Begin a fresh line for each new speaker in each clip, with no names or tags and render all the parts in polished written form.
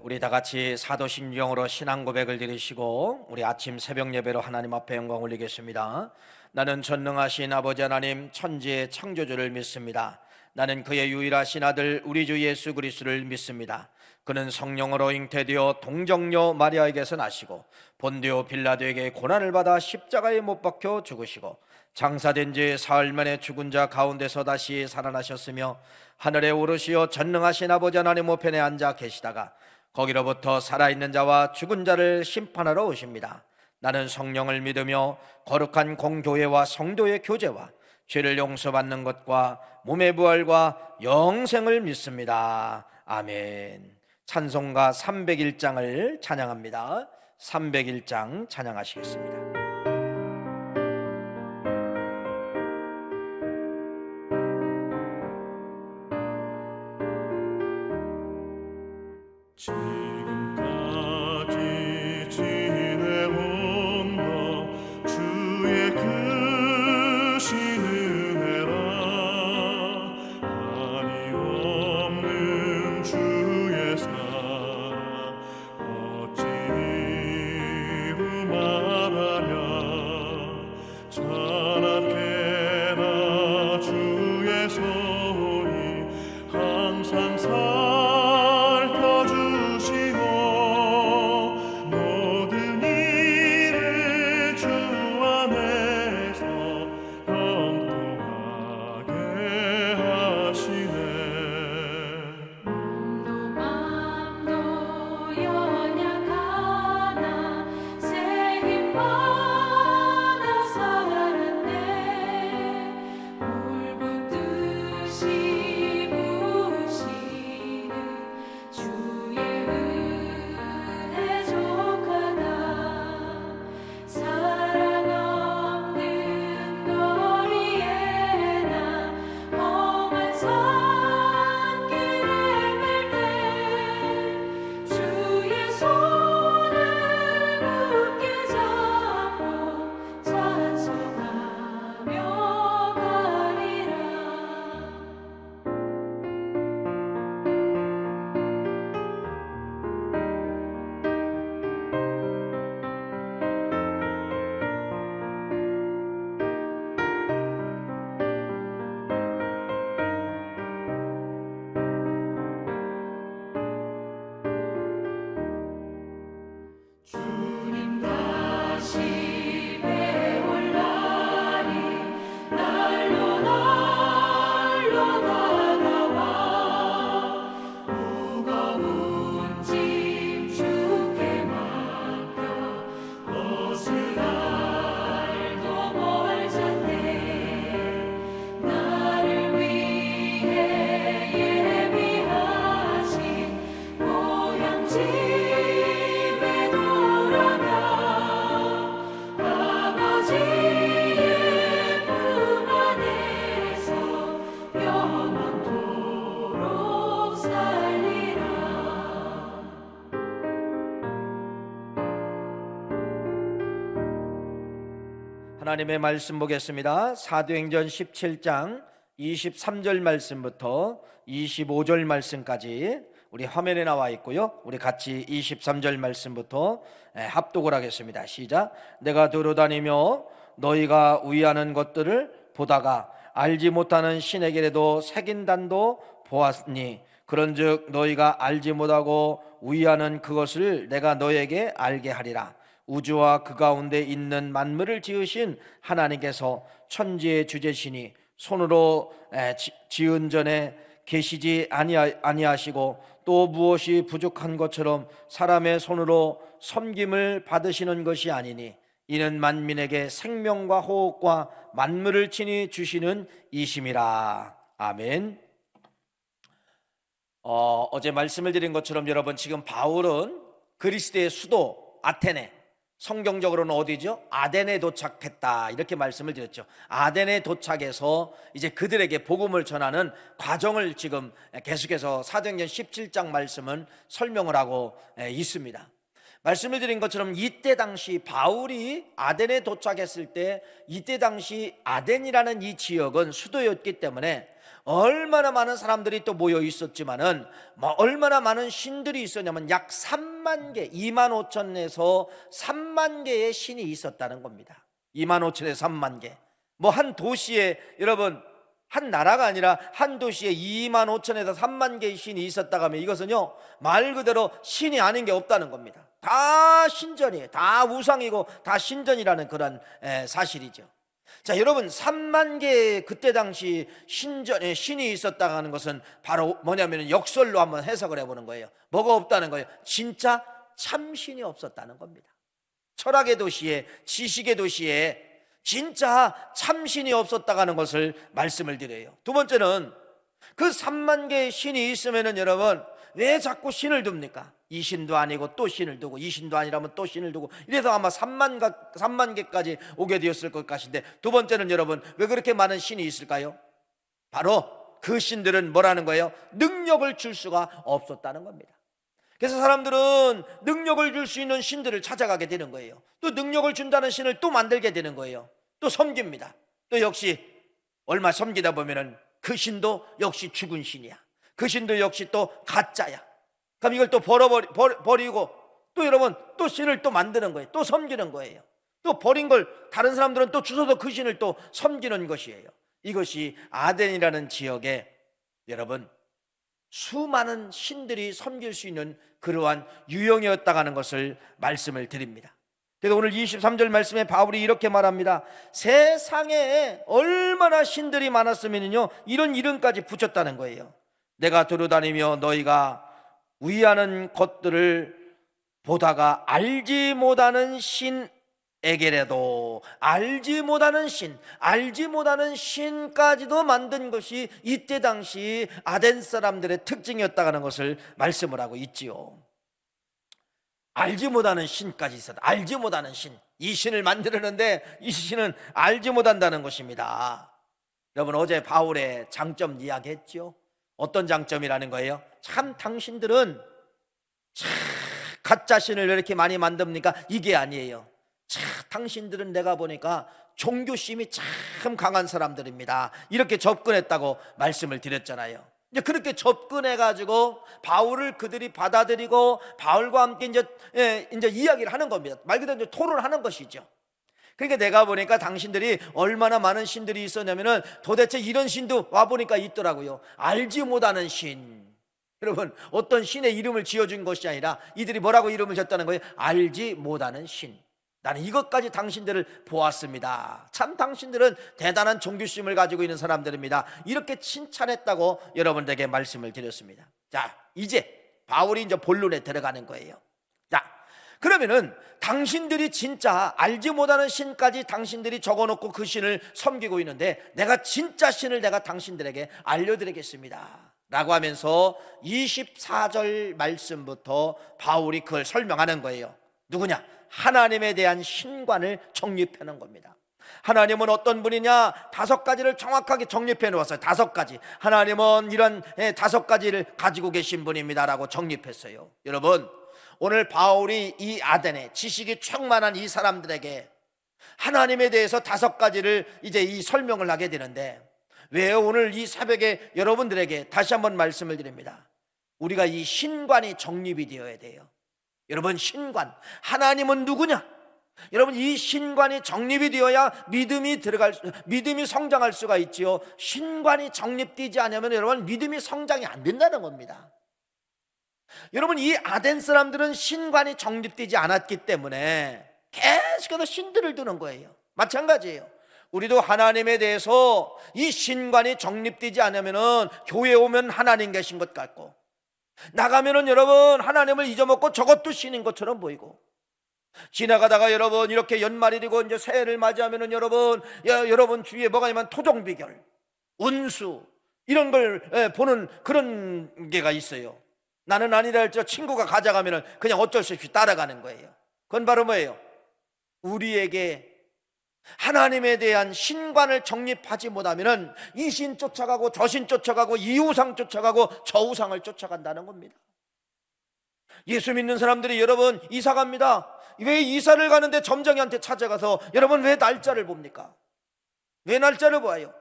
우리 다 같이 사도신경으로 신앙 고백을 드리시고 우리 아침 새벽 예배로 하나님 앞에 영광 올리겠습니다. 나는 전능하신 아버지 하나님 천지의 창조주를 믿습니다. 나는 그의 유일하신 아들 우리 주 예수 그리스도를 믿습니다. 그는 성령으로 잉태되어 동정녀 마리아에게서 나시고 본디오 빌라도에게 고난을 받아 십자가에 못 박혀 죽으시고 장사된 지 사흘 만에 죽은 자 가운데서 다시 살아나셨으며 하늘에 오르시어 전능하신 아버지 하나님 우편에 앉아 계시다가 거기로부터 살아있는 자와 죽은 자를 심판하러 오십니다. 나는 성령을 믿으며 거룩한 공교회와 성도의 교제와 죄를 용서받는 것과 몸의 부활과 영생을 믿습니다. 아멘. 찬송가 301장을 찬양합니다. 301장 찬양하시겠습니다.
지금까지 지내온 것 주의 크신 은혜라. 한이 없는 주의 사랑 어찌 이루 말하랴. 찬악해라 주의 손이 항상
하나님의 말씀 보겠습니다. 사도행전 17장 23절 말씀부터 25절 말씀까지 우리 화면에 나와 있고요. 우리 같이 23절 말씀부터 합독을 하겠습니다. 시작. 내가 두루다니며 너희가 우위하는 것들을 보다가 알지 못하는 신에게라도 새긴단도 보았니 그런즉 너희가 알지 못하고 우위하는 그것을 내가 너희에게 알게 하리라. 우주와 그 가운데 있는 만물을 지으신 하나님께서 천지의 주제시니 손으로 지은 전에 계시지 아니하시고 또 무엇이 부족한 것처럼 사람의 손으로 섬김을 받으시는 것이 아니니 이는 만민에게 생명과 호흡과 만물을 친히 주시는 이심이라. 아멘. 어제 말씀을 드린 것처럼 여러분, 지금 바울은 그리스의 수도 아테네, 성경적으로는 어디죠? 아덴에 도착했다, 이렇게 말씀을 드렸죠. 아덴에 도착해서 이제 그들에게 복음을 전하는 과정을 지금 계속해서 사도행전 17장 말씀은 설명을 하고 있습니다. 말씀을 드린 것처럼 이때 당시 바울이 아덴에 도착했을 때 이때 당시 아덴이라는 이 지역은 수도였기 때문에 얼마나 많은 사람들이 또 모여 있었지만은 얼마나 많은 신들이 있었냐면 약 3만 개, 2만 5천에서 3만 개의 신이 있었다는 겁니다. 2만 5천에서 3만 개. 한 도시에 여러분 한 나라가 아니라 한 도시에 2만 5천에서 3만 개의 신이 있었다고 하면 이것은요 말 그대로 신이 아닌 게 없다는 겁니다. 다 신전이에요. 다 우상이고 다 신전이라는 그런 사실이죠. 자, 여러분 3만 개의 그때 당시 신전에 신이 있었다고 하는 것은 바로 뭐냐면 역설로 한번 해석을 해보는 거예요. 뭐가 없다는 거예요? 진짜 참신이 없었다는 겁니다. 철학의 도시에, 지식의 도시에 진짜 참신이 없었다고 하는 것을 말씀을 드려요. 두 번째는 그 3만 개의 신이 있으면은 여러분 왜 자꾸 신을 둡니까? 이 신도 아니고 또 신을 두고 이 신도 아니라면 또 신을 두고 이래서 아마 3만 개까지 오게 되었을 것 같은데, 두 번째는 여러분 왜 그렇게 많은 신이 있을까요? 바로 그 신들은 뭐라는 거예요? 능력을 줄 수가 없었다는 겁니다. 그래서 사람들은 능력을 줄 수 있는 신들을 찾아가게 되는 거예요. 또 능력을 준다는 신을 또 만들게 되는 거예요. 또 섬깁니다. 또 역시 얼마 섬기다 보면은 그 신도 역시 죽은 신이야. 그 신도 역시 또 가짜야. 그럼 이걸 또 버리고 또 여러분 또 신을 또 만드는 거예요. 또 섬기는 거예요. 또 버린 걸 다른 사람들은 또 주워서 그 신을 또 섬기는 것이에요. 이것이 아덴이라는 지역에 여러분 수많은 신들이 섬길 수 있는 그러한 유형이었다고 하는 것을 말씀을 드립니다. 그래서 오늘 23절 말씀에 바울이 이렇게 말합니다. 세상에 얼마나 신들이 많았으면요 이런 이름까지 붙였다는 거예요. 내가 두루다니며 너희가 위하는 것들을 보다가 알지 못하는 신에게라도 알지 못하는 신까지도 만든 것이 이때 당시 아덴 사람들의 특징이었다는 것을 말씀을 하고 있지요. 알지 못하는 신까지 있었다. 알지 못하는 신, 이 신을 만들었는데 이 신은 알지 못한다는 것입니다. 여러분 어제 바울의 장점 이야기했죠. 어떤 장점이라는 거예요? 참 당신들은 참 가짜 신을 왜 이렇게 많이 만듭니까? 이게 아니에요. 참 당신들은 내가 보니까 종교심이 참 강한 사람들입니다. 이렇게 접근했다고 말씀을 드렸잖아요. 이제 그렇게 접근해가지고 바울을 그들이 받아들이고 바울과 함께 이제 이야기를 하는 겁니다. 말 그대로 이제 토론하는 것이죠. 그러니까 내가 보니까 당신들이 얼마나 많은 신들이 있었냐면은 도대체 이런 신도 와보니까 있더라고요. 알지 못하는 신. 여러분 어떤 신의 이름을 지어준 것이 아니라 이들이 뭐라고 이름을 줬다는 거예요? 알지 못하는 신. 나는 이것까지 당신들을 보았습니다. 참 당신들은 대단한 종교심을 가지고 있는 사람들입니다. 이렇게 칭찬했다고 여러분들에게 말씀을 드렸습니다. 자, 이제 바울이 이제 본론에 들어가는 거예요. 자, 그러면은 당신들이 진짜 알지 못하는 신까지 당신들이 적어놓고 그 신을 섬기고 있는데 내가 진짜 신을 내가 당신들에게 알려드리겠습니다 라고 하면서 24절 말씀부터 바울이 그걸 설명하는 거예요. 누구냐? 하나님에 대한 신관을 정립해 놓은 겁니다. 하나님은 어떤 분이냐? 5가지를 정확하게 정립해 놓았어요. 5가지. 하나님은 이런 5가지를 가지고 계신 분입니다라고 정립했어요. 여러분 오늘 바울이 이 아덴에 지식이 충만한 이 사람들에게 하나님에 대해서 5가지를 이제 이 설명을 하게 되는데, 왜 오늘 이 새벽에 여러분들에게 다시 한번 말씀을 드립니다. 우리가 이 신관이 정립이 되어야 돼요. 여러분 신관, 하나님은 누구냐? 여러분 이 신관이 정립이 되어야 믿음이 성장할 수가 있지요. 신관이 정립되지 않으면 여러분 믿음이 성장이 안 된다는 겁니다. 여러분 이 아덴 사람들은 신관이 정립되지 않았기 때문에 계속해서 신들을 두는 거예요. 마찬가지예요. 우리도 하나님에 대해서 이 신관이 정립되지 않으면 교회에 오면 하나님 계신 것 같고 나가면은 여러분 하나님을 잊어먹고 저것도 신인 것처럼 보이고, 지나가다가 여러분 이렇게 연말이고 이제 새해를 맞이하면은 여러분 주위에 뭐가 있냐면 토종비결, 운수 이런 걸 보는 그런 게가 있어요. 나는 아니라 할지라도 친구가 가져가면은 그냥 어쩔 수 없이 따라가는 거예요. 그건 바로 뭐예요? 우리에게 하나님에 대한 신관을 정립하지 못하면은 이 신 쫓아가고 저 신 쫓아가고 이 우상 쫓아가고 저 우상을 쫓아간다는 겁니다. 예수 믿는 사람들이 여러분 이사 갑니다. 왜 이사를 가는데 점장이한테 찾아가서 여러분 왜 날짜를 봅니까? 왜 날짜를 봐요?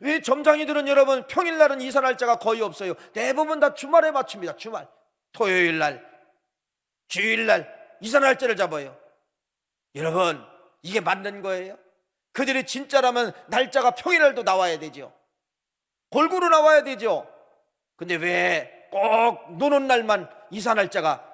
왜 점장이들은 여러분 평일날은 이사 날짜가 거의 없어요. 대부분 다 주말에 맞춥니다. 주말, 토요일날, 주일날 이사 날짜를 잡아요. 여러분 이게 맞는 거예요? 그들이 진짜라면 날짜가 평일날도 나와야 되죠. 골고루 나와야 되죠. 근데 왜 꼭 노는 날만 이사 날짜가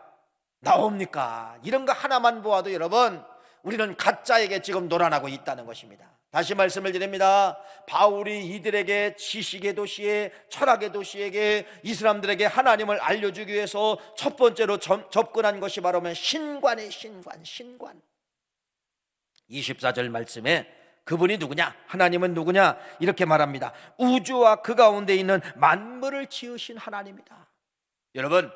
나옵니까? 이런 거 하나만 보아도 여러분 우리는 가짜에게 지금 놀아나고 있다는 것입니다. 다시 말씀을 드립니다. 바울이 이들에게 지식의 도시에, 철학의 도시에게, 이 사람들에게 하나님을 알려주기 위해서 첫 번째로 접근한 것이 바로 신관의 신관. 24절 말씀에 그분이 누구냐? 하나님은 누구냐? 이렇게 말합니다. 우주와 그 가운데 있는 만물을 지으신 하나님이다. 여러분,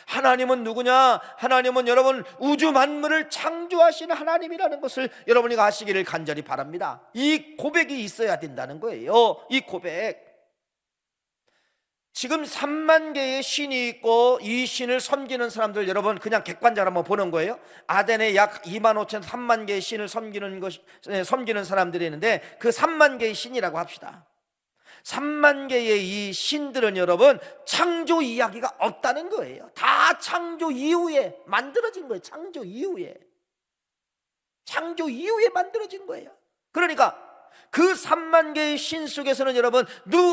하나님은 누구냐? 하나님은 여러분 우주 만물을 창조하신 하나님이라는 것을 여러분이 아시기를 간절히 바랍니다. 이 고백이 있어야 된다는 거예요. 이 고백. 지금 3만 개의 신이 있고 이 신을 섬기는 사람들 여러분 그냥 객관적으로 한번 보는 거예요. 아덴에 약 2만 5천 3만 개의 신을 섬기는 사람들이 있는데 그 3만 개의 신이라고 합시다. 3만 개의 이 신들은 여러분 창조 이야기가 없다는 거예요. 다 창조 이후에 만들어진 거예요. 창조 이후에 만들어진 거예요. 그러니까 그 3만 개의 신 속에서는 여러분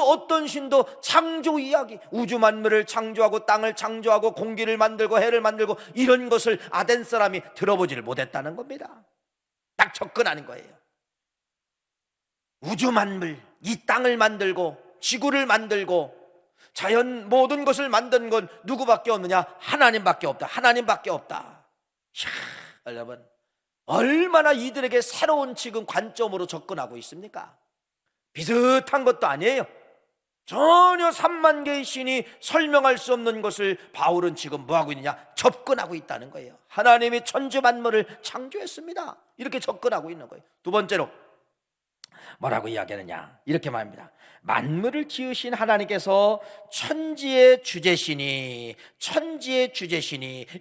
어떤 신도 창조 이야기, 우주 만물을 창조하고 땅을 창조하고 공기를 만들고 해를 만들고 이런 것을 아덴 사람이 들어보지를 못했다는 겁니다. 딱 접근하는 거예요. 우주 만물, 이 땅을 만들고 지구를 만들고 자연 모든 것을 만든 건 누구밖에 없느냐? 하나님밖에 없다. 하나님밖에 없다. 여러분 얼마나 이들에게 새로운 지금 관점으로 접근하고 있습니까? 비슷한 것도 아니에요. 전혀 3만 개의 신이 설명할 수 없는 것을 바울은 지금 뭐하고 있느냐? 접근하고 있다는 거예요. 하나님이 천지 만물을 창조했습니다. 이렇게 접근하고 있는 거예요. 두 번째로 뭐라고 이야기하느냐? 이렇게 말합니다. 만물을 지으신 하나님께서 천지의 주제시니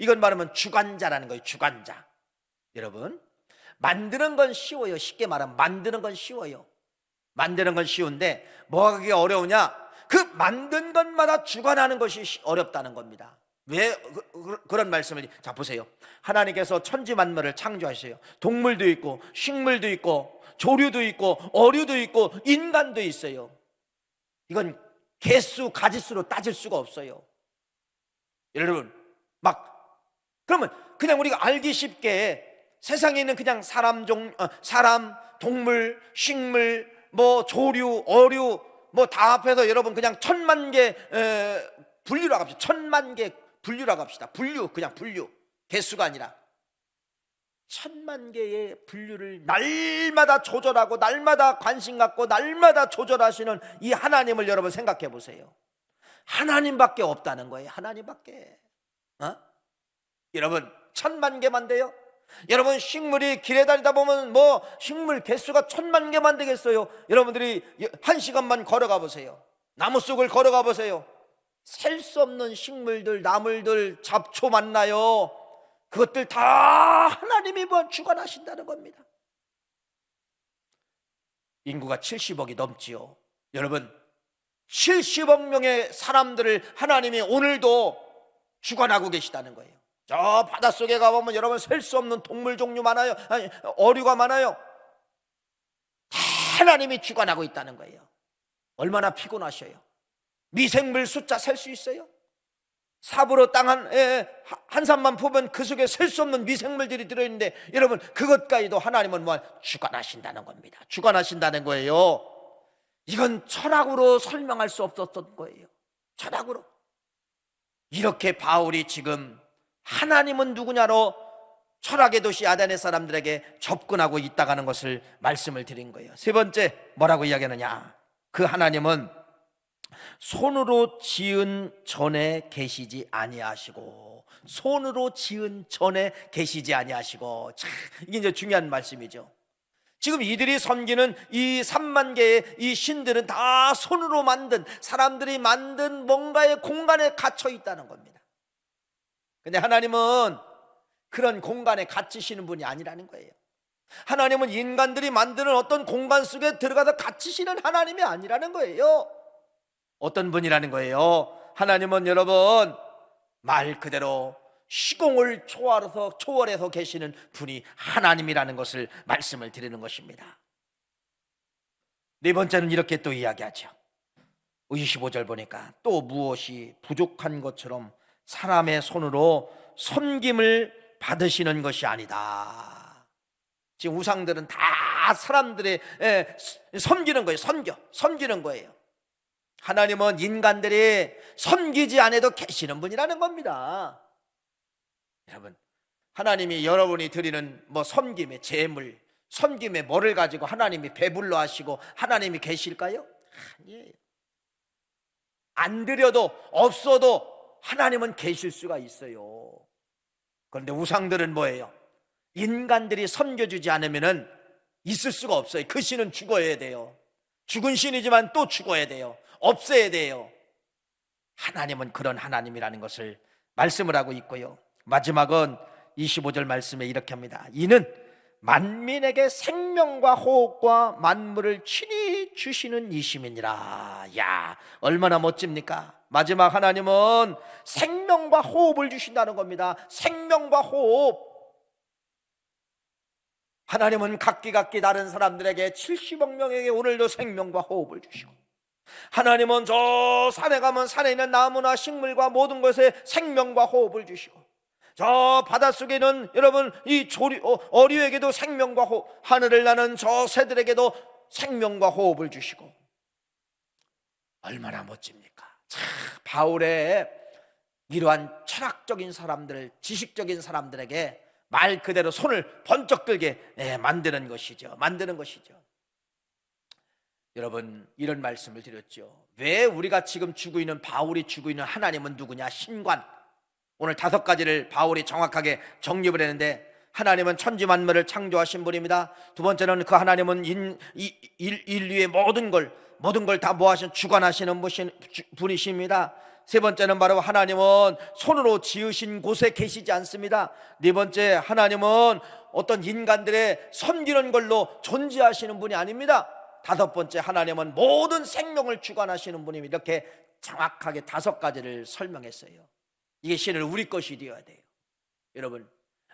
이건 말하면 주관자라는 거예요. 주관자. 여러분 만드는 건 쉬워요. 쉽게 말하면 만드는 건 쉬워요. 만드는 건 쉬운데 뭐가 그게 어려우냐? 그 만든 것마다 주관하는 것이 어렵다는 겁니다. 왜 그런 말씀을? 자 보세요. 하나님께서 천지 만물을 창조하셔요. 동물도 있고 식물도 있고 조류도 있고 어류도 있고 인간도 있어요. 이건 개수 가지수로 따질 수가 없어요. 여러분 그러면 그냥 우리가 알기 쉽게 세상에 있는 그냥 사람, 동물, 식물, 조류, 어류 다 합해서 여러분 그냥 1000만 개 분류라고 합시다. 1000만 개 분류라고 합시다. 그냥 분류 개수가 아니라 1000만 개의 분류를 날마다 조절하고 날마다 관심 갖고 날마다 조절하시는 이 하나님을 여러분 생각해 보세요. 하나님밖에 없다는 거예요. 하나님밖에. 여러분 1000만 개만 돼요? 여러분 식물이 길에 다니다 보면 식물 개수가 1000만 개만 되겠어요? 여러분들이 1시간만 걸어가 보세요. 나무 속을 걸어가 보세요. 셀 수 없는 식물들, 나물들, 잡초 만나요. 그것들 다 하나님이 주관하신다는 겁니다. 인구가 70억이 넘지요. 여러분 70억 명의 사람들을 하나님이 오늘도 주관하고 계시다는 거예요. 저 바닷속에 가보면 여러분 셀 수 없는 동물 종류 많아요. 어류가 많아요. 하나님이 주관하고 있다는 거예요. 얼마나 피곤하셔요. 미생물 숫자 셀 수 있어요? 삽으로 땅 한 산만 보면 그 속에 셀 수 없는 미생물들이 들어있는데 여러분 그것까지도 하나님은 주관하신다는 겁니다. 주관하신다는 거예요. 이건 철학으로 설명할 수 없었던 거예요. 철학으로. 이렇게 바울이 지금 하나님은 누구냐로 철학의 도시 아덴의 사람들에게 접근하고 있다가는 것을 말씀을 드린 거예요. 세 번째 뭐라고 이야기하느냐? 그 하나님은 손으로 지은 전에 계시지 아니하시고, 손으로 지은 전에 계시지 아니하시고. 참 이게 이제 중요한 말씀이죠. 지금 이들이 섬기는 이 3만 개의 이 신들은 다 손으로 만든, 사람들이 만든 뭔가의 공간에 갇혀 있다는 겁니다. 근데 하나님은 그런 공간에 갇히시는 분이 아니라는 거예요. 하나님은 인간들이 만드는 어떤 공간 속에 들어가서 갇히시는 하나님이 아니라는 거예요. 어떤 분이라는 거예요? 하나님은 여러분 말 그대로 시공을 초월해서 계시는 분이 하나님이라는 것을 말씀을 드리는 것입니다. 네 번째는 이렇게 또 이야기하죠. 25절 보니까 또 무엇이 부족한 것처럼 사람의 손으로 섬김을 받으시는 것이 아니다. 지금 우상들은 다 사람들의 섬기는 거예요. 섬기는 거예요. 하나님은 인간들이 섬기지 않아도 계시는 분이라는 겁니다. 여러분, 하나님이 여러분이 드리는 섬김의 재물, 섬김의 뭐를 가지고 하나님이 배불러 하시고 하나님이 계실까요? 아니에요. 안 드려도 없어도 하나님은 계실 수가 있어요. 그런데 우상들은 뭐예요? 인간들이 섬겨주지 않으면 있을 수가 없어요. 그 신은 죽어야 돼요. 죽은 신이지만 또 죽어야 돼요. 없어야 돼요. 하나님은 그런 하나님이라는 것을 말씀을 하고 있고요. 마지막은 25절 말씀에 이렇게 합니다. 이는 만민에게 생명과 호흡과 만물을 친히 주시는 이심이니라. 야, 얼마나 멋집니까? 마지막 하나님은 생명과 호흡을 주신다는 겁니다. 생명과 호흡. 하나님은 각기 다른 사람들에게 70억 명에게 오늘도 생명과 호흡을 주시고, 하나님은 저 산에 가면 산에 있는 나무나 식물과 모든 것에 생명과 호흡을 주시고, 저 바닷속에는 여러분 이 어류에게도 생명과 호흡, 하늘을 나는 저 새들에게도 생명과 호흡을 주시고, 얼마나 멋집니까? 참, 바울의 이러한 철학적인 사람들, 지식적인 사람들에게 말 그대로 손을 번쩍 들게 만드는 것이죠. 여러분, 이런 말씀을 드렸죠. 왜 우리가 지금 주고 있는, 바울이 주고 있는 하나님은 누구냐? 신관. 오늘 5가지를 바울이 정확하게 정립을 했는데, 하나님은 천지 만물을 창조하신 분입니다. 두 번째는 그 하나님은 인류의 모든 걸 다 모아신 주관하시는 분이십니다. 세 번째는 바로 하나님은 손으로 지으신 곳에 계시지 않습니다. 네 번째, 하나님은 어떤 인간들의 섬기는 걸로 존재하시는 분이 아닙니다. 다섯 번째, 하나님은 모든 생명을 주관하시는 분입니다. 이렇게 정확하게 5가지를 설명했어요. 이게 신을 우리 것이 되어야 돼요. 여러분,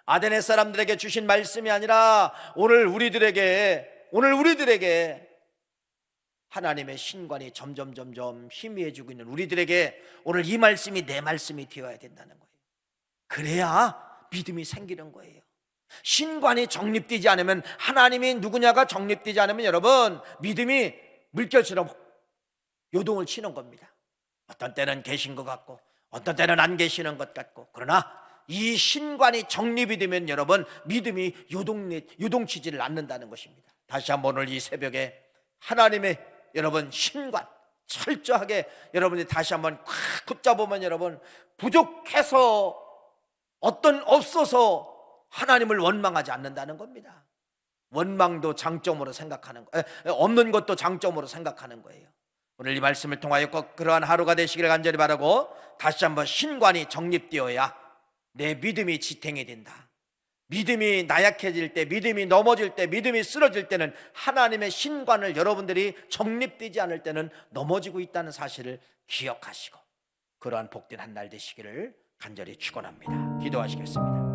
아데네 사람들에게 주신 말씀이 아니라 오늘 우리들에게 하나님의 신관이 점점 희미해지고 있는 우리들에게 오늘 이 말씀이 내 말씀이 되어야 된다는 거예요. 그래야 믿음이 생기는 거예요. 신관이 정립되지 않으면, 하나님이 누구냐가 정립되지 않으면 여러분, 믿음이 물결처럼 요동을 치는 겁니다. 어떤 때는 계신 것 같고 어떤 때는 안 계시는 것 같고, 그러나 이 신관이 정립이 되면 여러분, 믿음이 요동치지를 않는다는 것입니다. 다시 한번 오늘 이 새벽에 하나님의 여러분 신관 철저하게 여러분이 다시 한번 꽉 붙잡으면, 여러분, 부족해서 없어서 하나님을 원망하지 않는다는 겁니다. 원망도 장점으로 생각하는 거, 없는 것도 장점으로 생각하는 거예요. 오늘 이 말씀을 통하여 꼭 그러한 하루가 되시기를 간절히 바라고, 다시 한번 신관이 정립되어야 내 믿음이 지탱이 된다. 믿음이 나약해질 때, 믿음이 넘어질 때, 믿음이 쓰러질 때는 하나님의 신관을 여러분들이 정립되지 않을 때는 넘어지고 있다는 사실을 기억하시고, 그러한 복된 한 날 되시기를 간절히 축원합니다. 기도하시겠습니다.